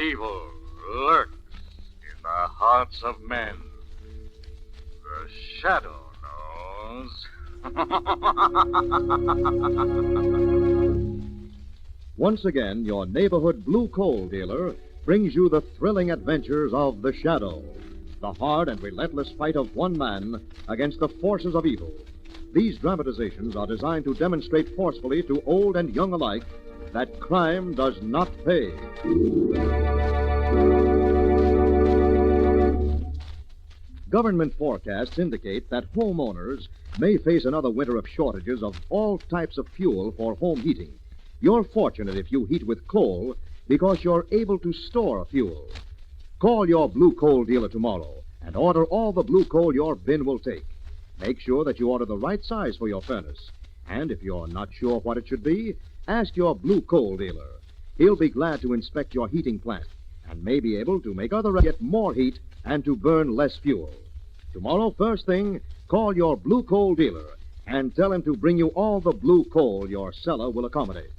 evil lurks in the hearts of men. The shadow knows. Once again, your neighborhood blue coal dealer brings you the thrilling adventures of The Shadow, the hard and relentless fight of one man against the forces of evil. These dramatizations are designed to demonstrate forcefully to old and young alike that crime does not pay. Government forecasts indicate that homeowners may face another winter of shortages of all types of fuel for home heating. You're fortunate if you heat with coal because you're able to store fuel. Call your blue coal dealer tomorrow and order all the blue coal your bin will take. Make sure that you order the right size for your furnace. And if you're not sure what it should be, ask your blue coal dealer. He'll be glad to inspect your heating plant and may be able to make others get more heat and to burn less fuel. Tomorrow, first thing, call your blue coal dealer and tell him to bring you all the blue coal your cellar will accommodate.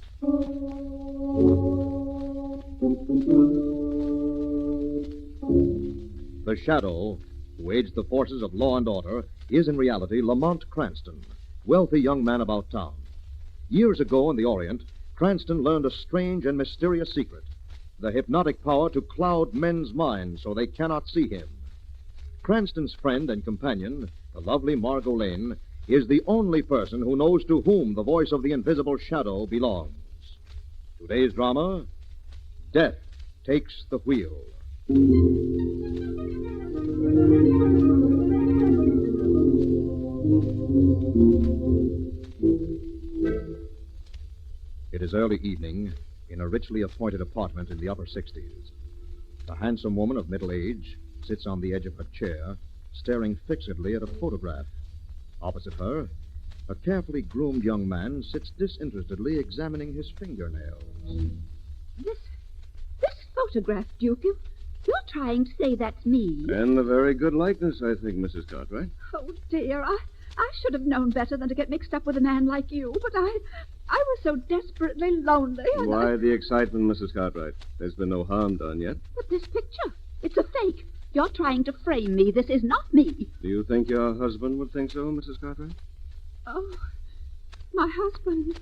The Shadow, who aids the forces of law and order, is in reality Lamont Cranston, wealthy young man about town. Years ago in the Orient, Cranston learned a strange and mysterious secret, the hypnotic power to cloud men's minds so they cannot see him. Cranston's friend and companion, the lovely Margot Lane, is the only person who knows to whom the voice of the invisible shadow belongs. Today's drama, Death Takes the Wheel. It is early evening in a richly appointed apartment in the upper 60s. A handsome woman of middle age sits on the edge of her chair, staring fixedly at a photograph. Opposite her, a carefully groomed young man sits disinterestedly examining his fingernails. This photograph, Duke, you're trying to say that's me. And a very good likeness, I think, Mrs. Cartwright. Oh, dear, I should have known better than to get mixed up with a man like you, but I was so desperately lonely. Why the excitement, Mrs. Cartwright? There's been no harm done yet. But this picture, it's a fake. You're trying to frame me. This is not me. Do you think your husband would think so, Mrs. Cartwright? Oh, my husband.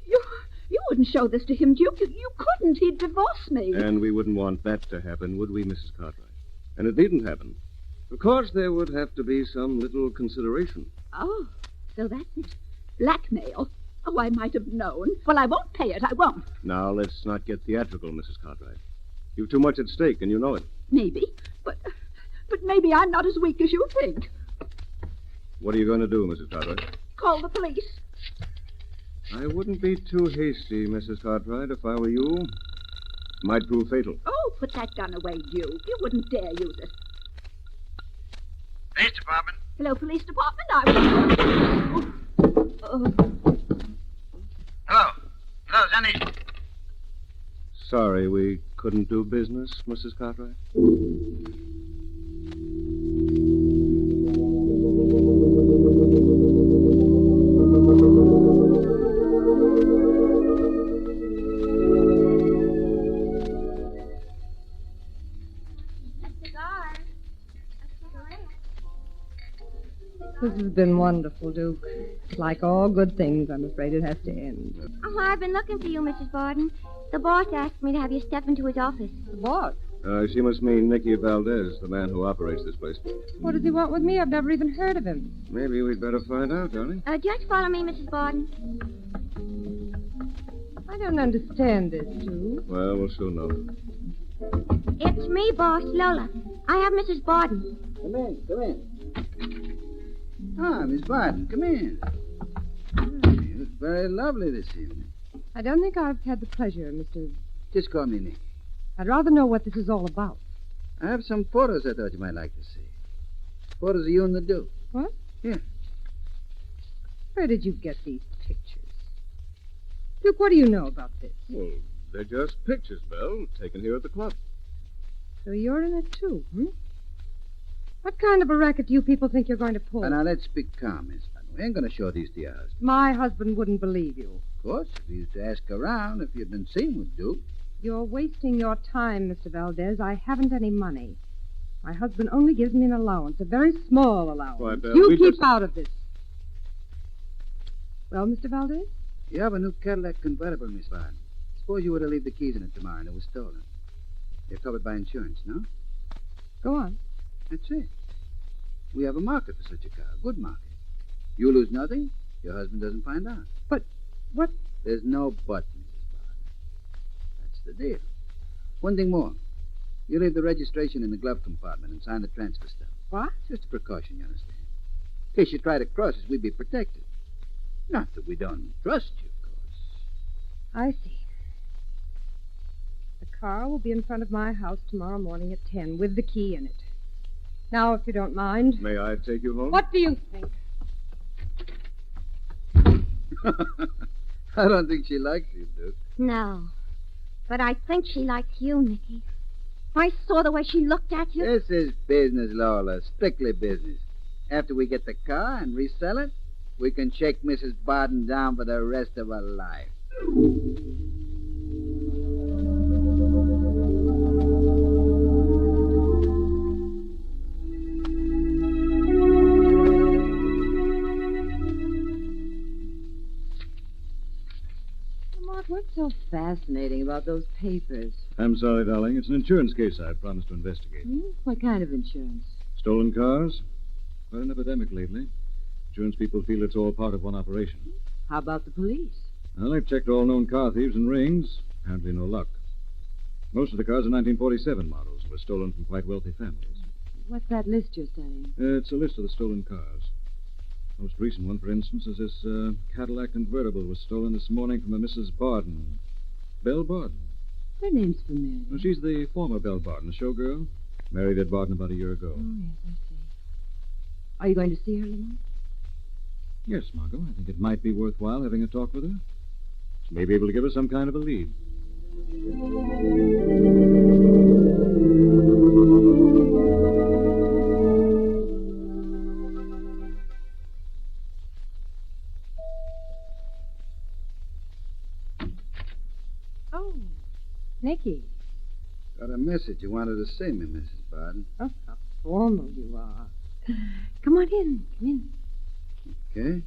You wouldn't show this to him, Duke. You couldn't. He'd divorce me. And we wouldn't want that to happen, would we, Mrs. Cartwright? And it needn't happen. Of course, there would have to be some little consideration. Oh, so that's it. Blackmail. Oh, I might have known. Well, I won't pay it. I won't. Now, let's not get theatrical, Mrs. Cartwright. You've too much at stake, and you know it. Maybe. But maybe I'm not as weak as you think. What are you going to do, Mrs. Cartwright? Call the police. I wouldn't be too hasty, Mrs. Cartwright, if I were you. It might prove fatal. Oh, put that gun away, Duke. You wouldn't dare use it. Police department. Hello, police department. Hello, Zanny. Sorry we couldn't do business, Mrs. Cartwright. This has been wonderful, Duke. Like all good things, I'm afraid it has to end. Oh, I've been looking for you, Mrs. Borden. The boss asked me to have you step into his office. The boss? She must mean Nicky Valdez, the man who operates this place. What does he want with me? I've never even heard of him. Maybe we'd better find out, darling. Just follow me, Mrs. Borden. I don't understand this, Duke. Well, we'll soon know. It's me, boss, Lola. I have Mrs. Borden. Come in. Ah, Miss Barton, come in. You look very lovely this evening. I don't think I've had the pleasure, Mr. Just call me Nicky. I'd rather know what this is all about. I have some photos I thought you might like to see. Photos of you and the Duke. What? Here. Where did you get these pictures? Duke, what do you know about this? Well, they're just pictures, Belle, taken here at the club. So you're in it, too, hmm? What kind of a racket do you people think you're going to pull? Now, let's be calm, Miss Barton. We ain't going to show these to your husband. My husband wouldn't believe you. Of course, if he used to ask around if you'd been seen with Duke. You're wasting your time, Mr. Valdez. I haven't any money. My husband only gives me an allowance, a very small allowance. Why, Belle, you we keep just- out of this. Well, Mr. Valdez? You have a new Cadillac convertible, Miss Varden. Suppose you were to leave the keys in it tomorrow and it was stolen. You're covered by insurance, no? Go on. That's it. We have a market for such a car, a good market. You lose nothing, your husband doesn't find out. But what? There's no but, Mrs. Barton. That's the deal. One thing more. You leave the registration in the glove compartment and sign the transfer stuff. What? Just a precaution, you understand. In case you try to cross us, we'd be protected. Not that we don't trust you, of course. I see. The car will be in front of my house tomorrow morning at 10 with the key in it. Now, if you don't mind. May I take you home? What do you think? I don't think she likes you, Duke. No. But I think she likes you, Nicky. I saw the way she looked at you. This is business, Lola. Strictly business. After we get the car and resell it, we can shake Mrs. Barton down for the rest of her life. Lamont, what's so fascinating about those papers? I'm sorry, darling. It's an insurance case I promised to investigate. What kind of insurance? Stolen cars? Quite an epidemic lately. Insurance people feel it's all part of one operation. How about the police? Well, they've checked all known car thieves and rings. Apparently no luck. Most of the cars are 1947 models and were stolen from quite wealthy families. What's that list you're studying? It's a list of the stolen cars. Most recent one, for instance, is this Cadillac convertible was stolen this morning from a Mrs. Barden. Belle Barden. Her name's familiar. Well, she's the former Belle Barden, the showgirl. Married Ed Barden about a year ago. Oh, yes, I see. Are you going to see her, Lamont? Yes, Margot. I think it might be worthwhile having a talk with her. She may be able to give us some kind of a lead. Oh, Nicky. Got a message you wanted to see me, Mrs. Barton. Oh, how formal you are. Come on in. Come in. Okay?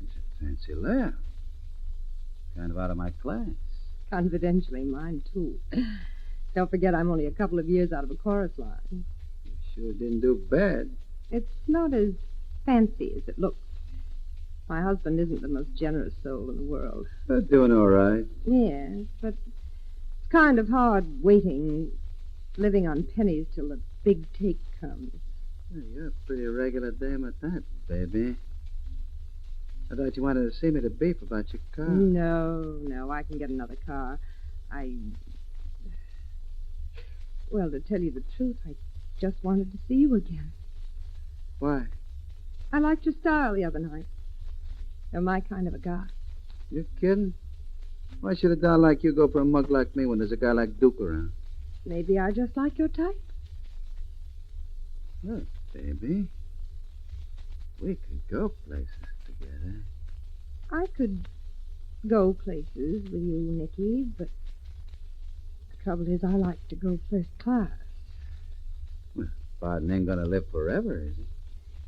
It's a fancy laugh. Kind of out of my class. Confidentially, mine, too. Don't forget I'm only a couple of years out of a chorus line. You sure didn't do bad. It's not as fancy as it looks. My husband isn't the most generous soul in the world. They're doing all right. Yes, but it's kind of hard waiting, living on pennies till the big take comes. Well, you're a pretty regular dame at that, baby. I thought you wanted to see me to beef about your car. No, I can get another car. Well, to tell you the truth, I just wanted to see you again. Why? I liked your style the other night. You're my kind of a guy. You kidding? Why should a doll like you go for a mug like me when there's a guy like Duke around? Maybe I just like your type. Look, baby. We could go places together. I could go places with you, Nicky, but the trouble is I like to go first class. Well, Barton ain't gonna live forever, is he?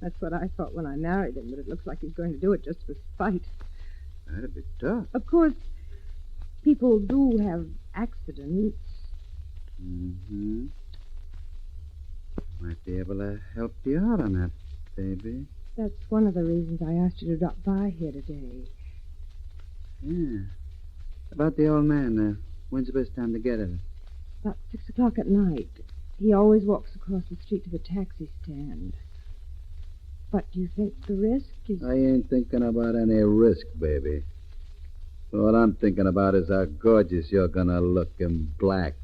That's what I thought when I married him, but it looks like he's going to do it just for spite. That'd be tough. Of course, people do have accidents. Mm-hmm. Might be able to help you out on that, baby. That's one of the reasons I asked you to drop by here today. Yeah. About the old man, when's the best time to get at him? About 6 o'clock at night. He always walks across the street to the taxi stand. But do you think the risk is... I ain't thinking about any risk, baby. All I'm thinking about is how gorgeous you're gonna look in black.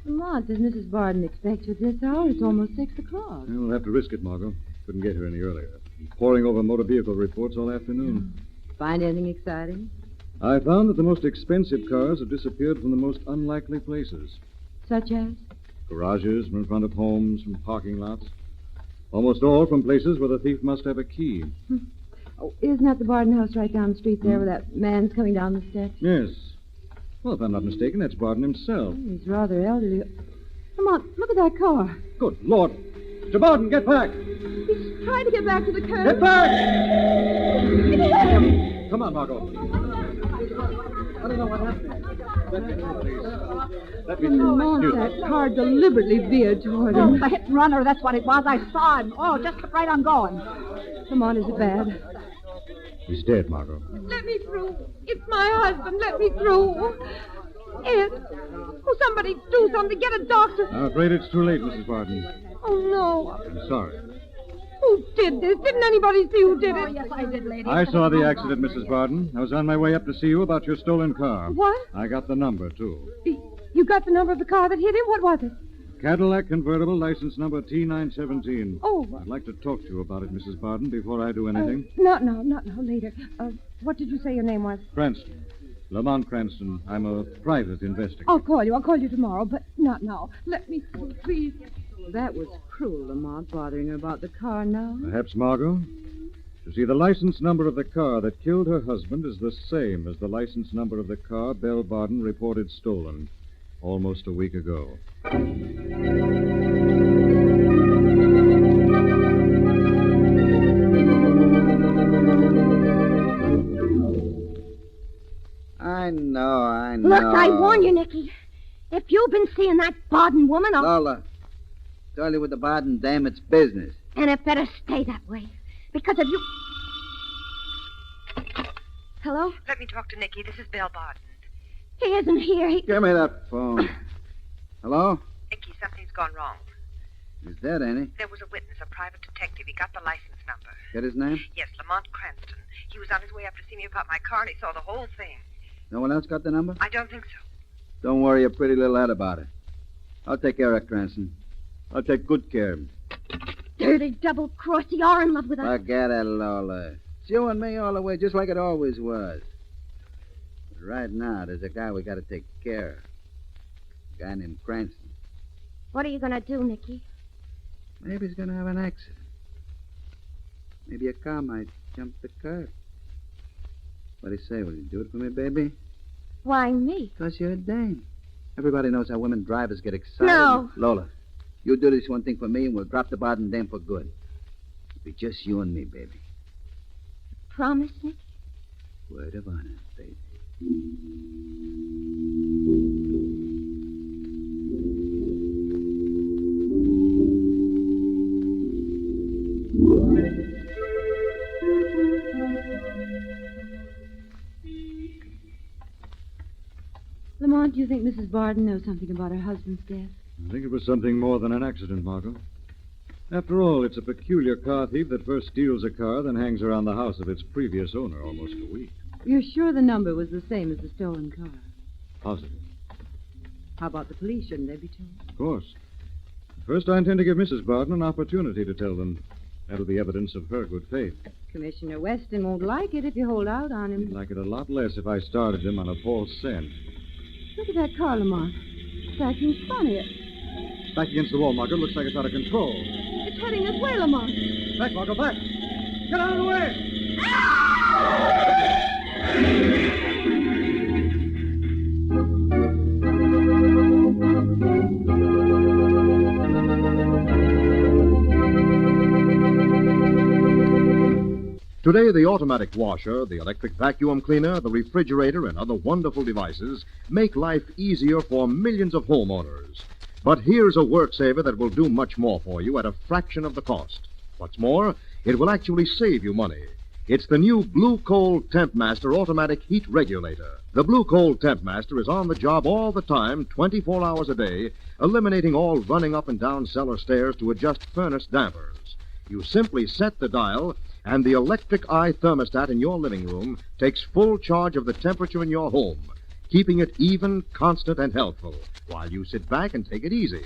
Lamont, does Mrs. Barden expect you at this hour? It's almost 6 o'clock. We'll have to risk it, Margot. Couldn't get here any earlier. Been poring over motor vehicle reports all afternoon. Find anything exciting? I found that the most expensive cars have disappeared from the most unlikely places. Such as? Garages, from in front of homes, from parking lots. Almost all from places where the thief must have a key. Oh, isn't that the Barden house right down the street there where that man's coming down the steps? Yes. Well, if I'm not mistaken, that's Barton himself. He's rather elderly. Come on, look at that car. Good Lord. Mr. Barton, get back! He's trying to get back to the curb. Get back! Let him. Come on, Margot. I don't know what happened. Let me through, please. Let me through. That car deliberately veered toward Oh, him. the hit and runner, that's what it was. I saw him. Oh, just kept right on going. Lamont, is it bad? He's dead, Margot. Let me through. It's my husband. Let me through. Ed. Oh, somebody do something. Get a doctor. I'm afraid it's too late, Mrs. Barton. Oh, no. I'm sorry. Who did this? Didn't anybody see who did it? Oh, yes, I did, lady. I saw the accident, Mrs. Barton. I was on my way up to see you about your stolen car. What? I got the number, too. You got the number of the car that hit him? What was it? Cadillac convertible, license number T917. Oh. I'd like to talk to you about it, Mrs. Barton, before I do anything. Not now, later. What did you say your name was? Cranston. Lamont Cranston. I'm a private investigator. I'll call you tomorrow, but not now. Let me through, please. That was cruel, Lamont, bothering her about the car now. Perhaps, Margot? You see, the license number of the car that killed her husband is the same as the license number of the car Belle Barton reported stolen almost a week ago. I know. Look, I warn you, Nicky. If you've been seeing that Barden woman, Lola, tell you with the Barden dame, it's business. And it better stay that way. Because if you... Hello? Let me talk to Nicky. This is Belle Barden. He isn't here. Give me that phone. Hello? Nicky, something's gone wrong. He's dead, ain't he? There was a witness, a private detective. He got the license number. Get his name? Yes, Lamont Cranston. He was on his way up to see me about my car, and he saw the whole thing. No one else got the number? I don't think so. Don't worry your pretty little head about it. I'll take care of Cranston. I'll take good care of him. Dirty double-cross. You're in love with her. Forget it, Lola. It's you and me all the way, just like it always was. But right now, there's a guy we got to take care of. A guy named Cranston. What are you going to do, Nicky? Maybe he's going to have an accident. Maybe a car might jump the curb. What do you say? Will you do it for me, baby? Why me? Because you're a dame. Everybody knows how women drivers get excited. No. Lola, you do this one thing for me, and we'll drop the Barden dame for good. It'll be just you and me, baby. Promise, Nicky? Word of honor, baby. Lamont, do you think Mrs. Barden knows something about her husband's death? I think it was something more than an accident, Margot. After all, it's a peculiar car thief that first steals a car, then hangs around the house of its previous owner almost a week. You're sure the number was the same as the stolen car? Positive. How about the police? Shouldn't they be told? Of course. First, I intend to give Mrs. Barton an opportunity to tell them. That'll be evidence of her good faith. Commissioner Weston won't like it if you hold out on He'd him. like it a lot less if I started him on a false scent. Look at that car, Lamont. It's acting funny. Back against the wall, Margot. Looks like it's out of control. It's heading this way, Lamont. Back, Margot, back. Get out of the way! Today, the automatic washer, the electric vacuum cleaner, the refrigerator, and other wonderful devices make life easier for millions of homeowners. But here's a work saver that will do much more for you at a fraction of the cost. What's more, it will actually save you money. It's the new Blue Coal Temp Master automatic heat regulator. The Blue Coal Temp Master is on the job all the time, 24 hours a day, eliminating all running up and down cellar stairs to adjust furnace dampers. You simply set the dial, and the electric eye thermostat in your living room takes full charge of the temperature in your home, keeping it even, constant, and healthful, while you sit back and take it easy.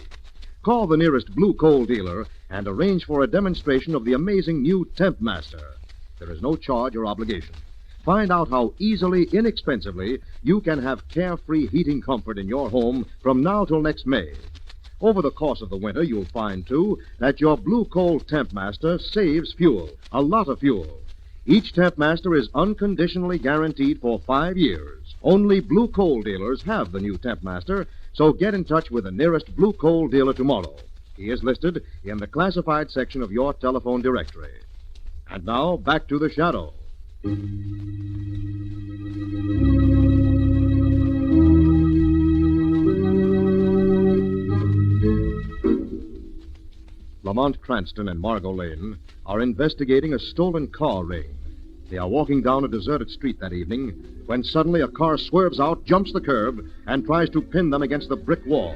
Call the nearest Blue Coal dealer and arrange for a demonstration of the amazing new Temp Master. There is no charge or obligation. Find out how easily, inexpensively, you can have carefree heating comfort in your home from now till next May. Over the course of the winter, you'll find, too, that your Blue Coal Temp Master saves fuel, a lot of fuel. Each Temp Master is unconditionally guaranteed for 5 years. Only Blue Coal dealers have the new Temp Master, so get in touch with the nearest Blue Coal dealer tomorrow. He is listed in the classified section of your telephone directory. And now, back to the Shadow. Lamont Cranston and Margot Lane are investigating a stolen car ring. They are walking down a deserted street that evening when suddenly a car swerves out, jumps the curb, and tries to pin them against the brick wall.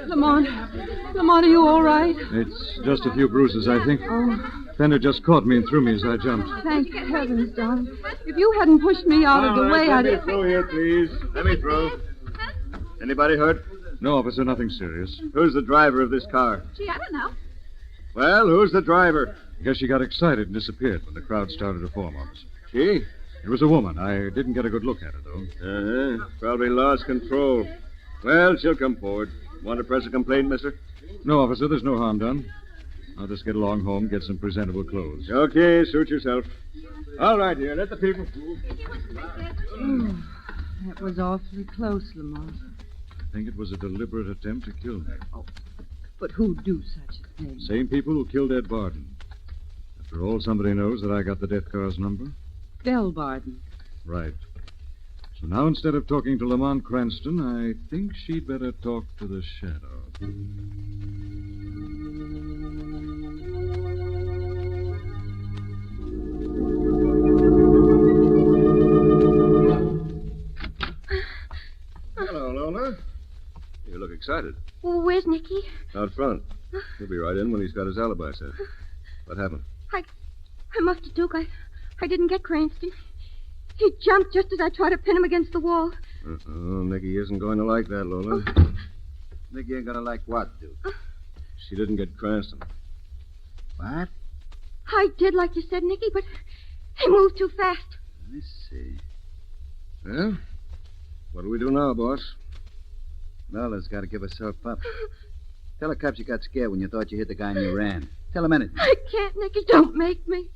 Lamont, are you all right? It's just a few bruises, I think. Oh, Fender just caught me and threw me as I jumped. thank heavens, darling. If you hadn't pushed me out of the way, I'd... Let me through here, please. Let me through. Anybody hurt? No, officer, nothing serious. Who's the driver of this car? Gee, I don't know. Well, who's the driver? I guess she got excited and disappeared when the crowd started to form, officer. She? It was a woman. I didn't get a good look at her, though. Probably lost control. Well, she'll come forward. Want to press a complaint, mister? No, officer, there's no harm done. I'll just get along home, get some presentable clothes. Okay, suit yourself. All right, dear. Let the people... That was awfully close, Lamont. I think it was a deliberate attempt to kill me. But who'd do such a thing? Same people who killed Ed Barden. After all, somebody knows that I got the death car's number. Belle Barden. Right. So now, instead of talking to Lamont Cranston, I think she'd better talk to the Shadow. Hello, Lola. You look excited. Well, where's Nicky? Out front. He'll be right in when he's got his alibi set. What happened? I must have took. I didn't get Cranston. He jumped just as I tried to pin him against the wall. Nicky isn't going to like that, Lola. Nicky ain't gonna like what, Duke? She didn't get Cranston. What? I did like you said, Nicky, but he moved too fast. Let me see. Well, what do we do now, boss? Lola's got to give herself up. Tell the cops you got scared when you thought you hit the guy and you ran. Tell them anything. I can't, Nicky. Don't make me.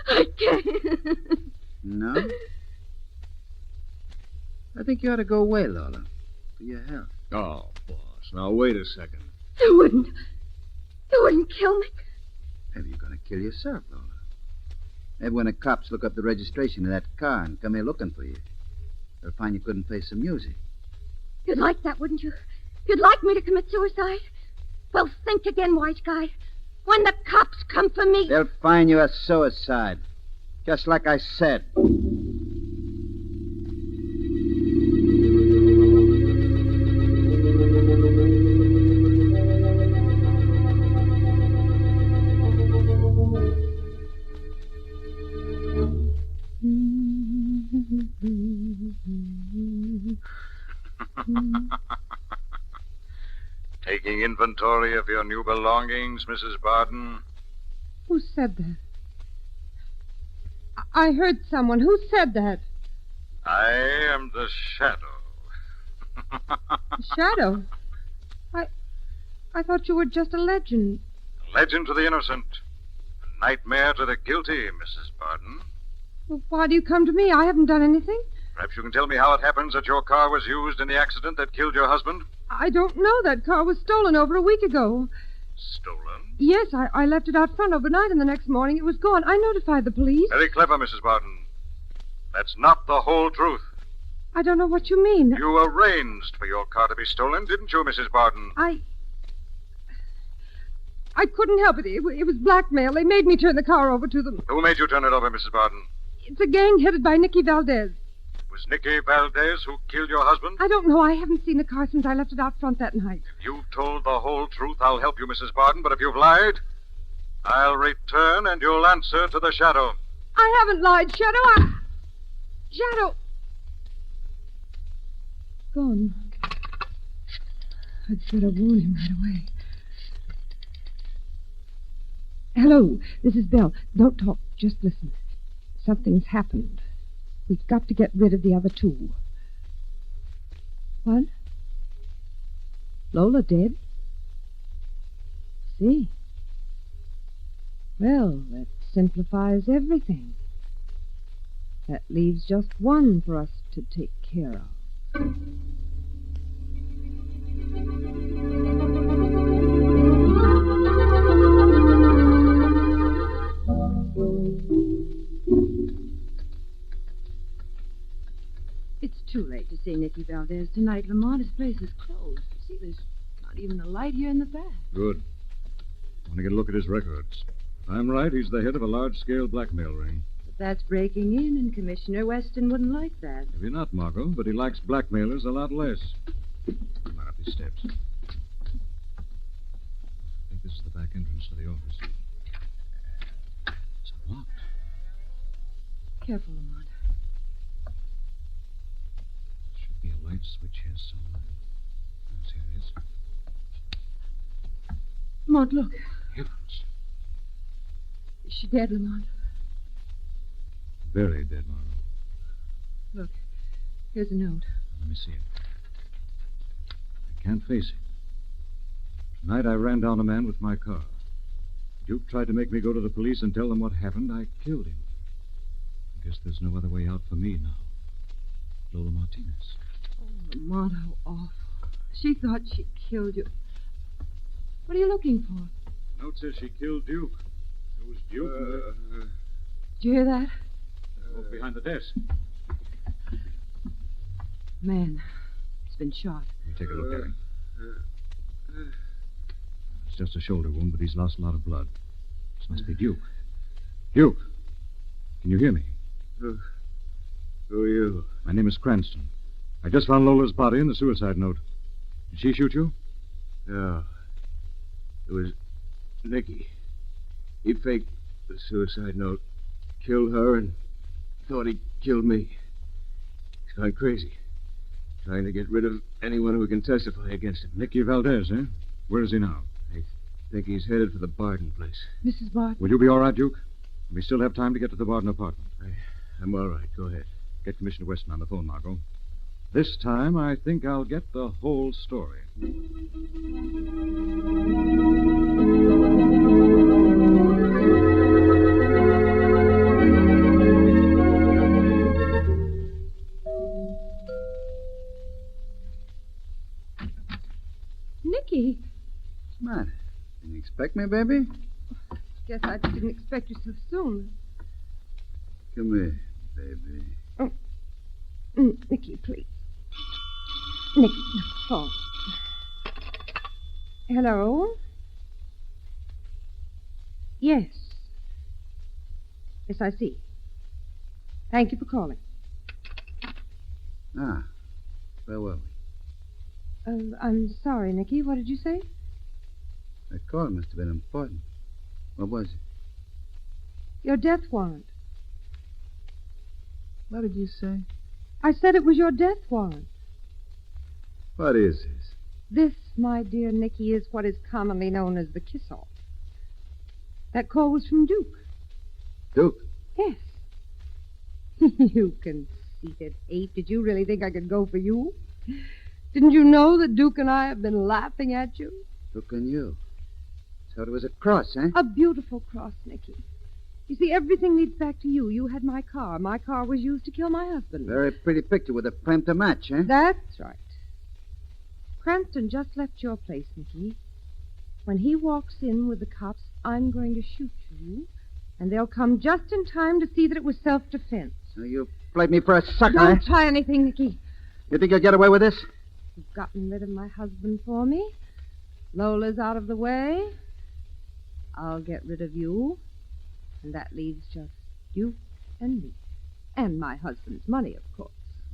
I can't. No? I think you ought to go away, Lola. For your health. Oh, boss. Now, wait a second. You wouldn't kill me. Maybe you're going to kill yourself, Lola. Maybe when the cops look up the registration of that car and come here looking for you, they'll find you couldn't face the music. You'd like that, wouldn't you? You'd like me to commit suicide? Well, think again, white guy. When the cops come for me... They'll find you a suicide. Just like I said. Taking inventory of your new belongings, Mrs. Barden? Who said that? I heard someone. Who said that? I am the Shadow. Shadow? I thought you were just a legend. A legend to the innocent. A nightmare to the guilty, Mrs. Barden. Well, why do you come to me? I haven't done anything. Perhaps you can tell me how it happens that your car was used in the accident that killed your husband? I don't know. That car was stolen over a week ago. Stolen? Yes, I left it out front overnight, and the next morning it was gone. I notified the police. Very clever, Mrs. Barden. That's not the whole truth. I don't know what you mean. You arranged for your car to be stolen, didn't you, Mrs. Barden? I couldn't help it. It was blackmail. They made me turn the car over to them. Who made you turn it over, Mrs. Barden? It's a gang headed by Nicky Valdez. It was Nicky Valdez who killed your husband? I don't know. I haven't seen the car since I left it out front that night. If you've told the whole truth, I'll help you, Mrs. Barden. But if you've lied, I'll return and you'll answer to the Shadow. I haven't lied, Shadow. Shadow. Gone. I'd better warn him right away. Hello, this is Belle. Don't talk, just listen. Something's happened. We've got to get rid of the other two. What? Lola dead? See. Well, that simplifies everything. That leaves just one for us to take care of. It's too late to see Nicky Valdez tonight, Lamont. His place is closed. See, there's not even a light here in the back. Good. I want to get a look at his records. If I'm right, he's the head of a large-scale blackmail ring. But that's breaking in, and Commissioner Weston wouldn't like that. Maybe not, Margot, but he likes blackmailers a lot less. Come on up these steps. I think this is the back entrance to the office. It's unlocked. Careful, Lamont. Should be a light switch here somewhere. Yes, here it is. Lamont, look. Heavens. Is she dead, Lamont? Very dead, Margot. Look, here's a note. Let me see it. I can't face it. Tonight I ran down a man with my car. Duke tried to make me go to the police and tell them what happened. I killed him. I guess there's no other way out for me now. Lola Martinez. Oh, Lamont, how awful. She thought she killed you. What are you looking for? Note says she killed Duke. It was Duke. Did you hear that? Over behind the desk. Man, he's been shot. Let me take a look at him. It's just a shoulder wound, but he's lost a lot of blood. This must be Duke. Duke, can you hear me? Who are you? My name is Cranston. I just found Lola's body in the suicide note. Did she shoot you? No. It was Nicky. He faked the suicide note, killed her, and thought he killed me. He's gone crazy. Trying to get rid of anyone who can testify against him. Nicky Valdez, eh? Where is he now? I think he's headed for the Barton place. Mrs. Barton? Will you be all right, Duke? We still have time to get to the Barton apartment. I'm all right. Go ahead. Get Commissioner Weston on the phone, Margot. This time, I think I'll get the whole story. Nicky, What's the matter? Didn't you expect me, baby? guess I didn't expect you so soon. Come here, baby. Nicky, please. Nicky, phone. Hello? Yes. Yes, I see. Thank you for calling. Ah, where were we? I'm sorry, Nicky. What did you say? That call must have been important. What was it? Your death warrant. What did you say? I said it was your death warrant. What is this? This, my dear Nicky, is what is commonly known as the kiss-off. That call was from Duke. Duke? Yes. You conceited ape. Did you really think I could go for you? Didn't you know that Duke and I have been laughing at you? Duke and you. So it was a cross, eh? A beautiful cross, Nicky. You see, everything leads back to you. You had my car. My car was used to kill my husband. Very pretty picture with a frame to match, eh? That's right. Cranston just left your place, Nicky. When he walks in with the cops, I'm going to shoot you, and they'll come just in time to see that it was self-defense. So you played me for a sucker, Don't eh? try anything, Nicky. You think you'll get away with this? You've gotten rid of my husband for me. Lola's out of the way. I'll get rid of you. And that leaves just you and me. And my husband's money, of course.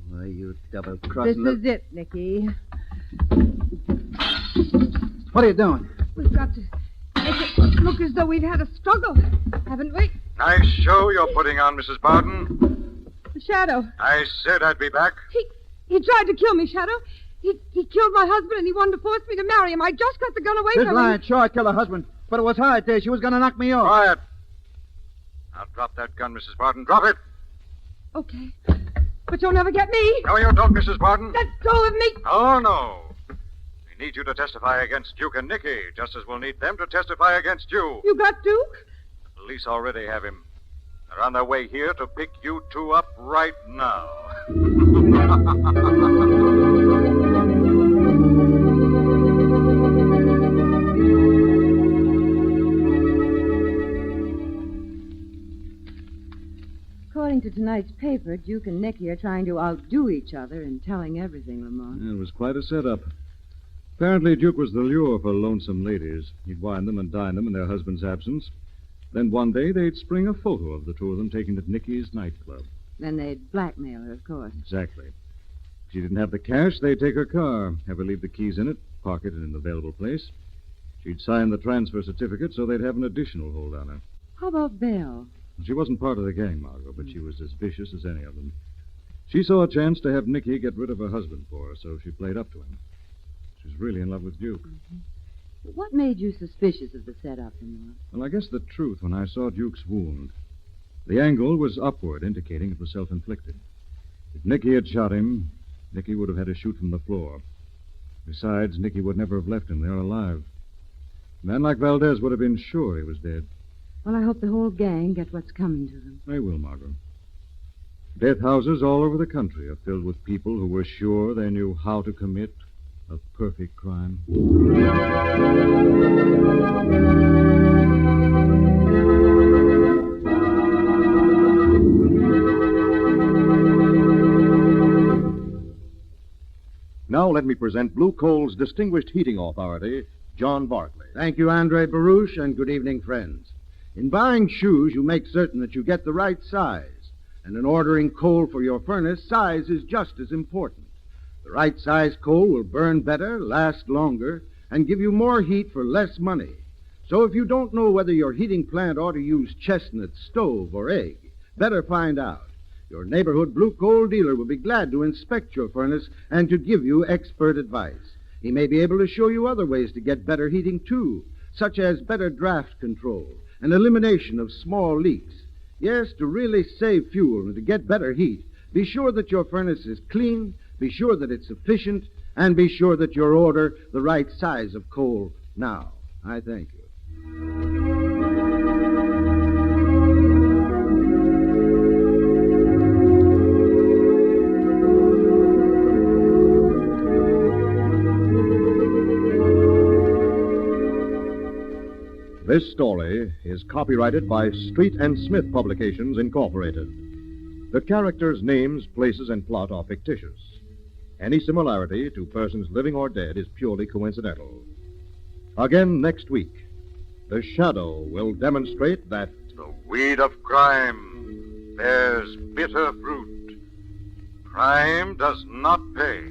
Why, you This double-crossing... is it, Nicky. What are you doing? We've got to make it look as though we've had a struggle, haven't we? Nice show you're putting on, Mrs. Barton. Shadow. I said I'd be back. He tried to kill me, Shadow. He killed my husband, and he wanted to force me to marry him. I just got the gun away This from lying him. sure I killed her husband. But it was hard there. She was going to knock me off. Quiet. Now drop that gun, Mrs. Barton. Drop it. Okay. But you'll never get me. No, you don't, Mrs. Barton. Let go of me. Oh, no. We need you to testify against Duke and Nicky, just as we'll need them to testify against you. You got Duke? The police already have him. They're on their way here to pick you two up right now. According to tonight's paper, Duke and Nicky are trying to outdo each other in telling everything, Lamont. It was quite a setup. Apparently, Duke was the lure for lonesome ladies. He'd wine them and dine them in their husband's absence. Then one day they'd spring a photo of the two of them taken at Nicky's nightclub. Then they'd blackmail her, of course. Exactly. If she didn't have the cash, they'd take her car, have her leave the keys in it, park it in an available place. She'd sign the transfer certificate so they'd have an additional hold on her. How about Belle? She wasn't part of the gang, Margot, but she was as vicious as any of them. She saw a chance to have Nicky get rid of her husband for her, so she played up to him. She was really in love with Duke. Mm-hmm. What made you suspicious of the setup, Lamont? Well, I guess the truth when I saw Duke's wound. The angle was upward, indicating it was self-inflicted. If Nicky had shot him, Nicky would have had to shoot from the floor. Besides, Nicky would never have left him there alive. A man like Valdez would have been sure he was dead. Well, I hope the whole gang get what's coming to them. They will, Margot. Death houses all over the country are filled with people who were sure they knew how to commit a perfect crime. Now let me present Blue Coal's distinguished heating authority, John Barkley. Thank you, Andre Baruch, and good evening, friends. In buying shoes, you make certain that you get the right size. And in ordering coal for your furnace, size is just as important. The right size coal will burn better, last longer, and give you more heat for less money. So if you don't know whether your heating plant ought to use chestnut, stove, or egg, better find out. Your neighborhood Blue Coal dealer will be glad to inspect your furnace and to give you expert advice. He may be able to show you other ways to get better heating, too, such as better draft control and elimination of small leaks. Yes, to really save fuel and to get better heat, be sure that your furnace is clean, be sure that it's efficient, and be sure that you order the right size of coal now. I thank you. This story is copyrighted by Street and Smith Publications, Incorporated. The characters' names, places, and plot are fictitious. Any similarity to persons living or dead is purely coincidental. Again next week, The Shadow will demonstrate that The weed of crime bears bitter fruit. Crime does not pay.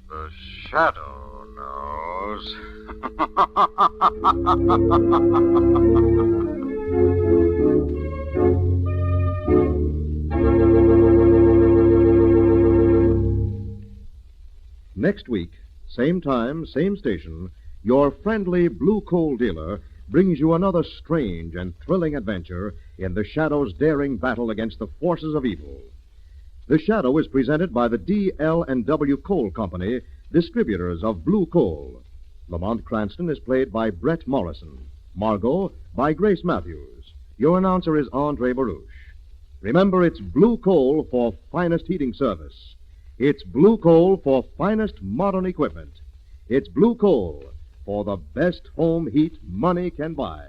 The shadow knows. next week, same time, same station, your friendly Blue Coal dealer brings you another strange and thrilling adventure in The Shadow's daring battle against the forces of evil. The Shadow is presented by the D.L.&W. Coal Company, distributors of Blue Coal. Lamont Cranston is played by Brett Morrison. Margot by Grace Matthews. Your announcer is Andre Baruch. Remember, it's Blue Coal for finest heating service. It's Blue Coal for finest modern equipment. It's Blue Coal for the best home heat money can buy.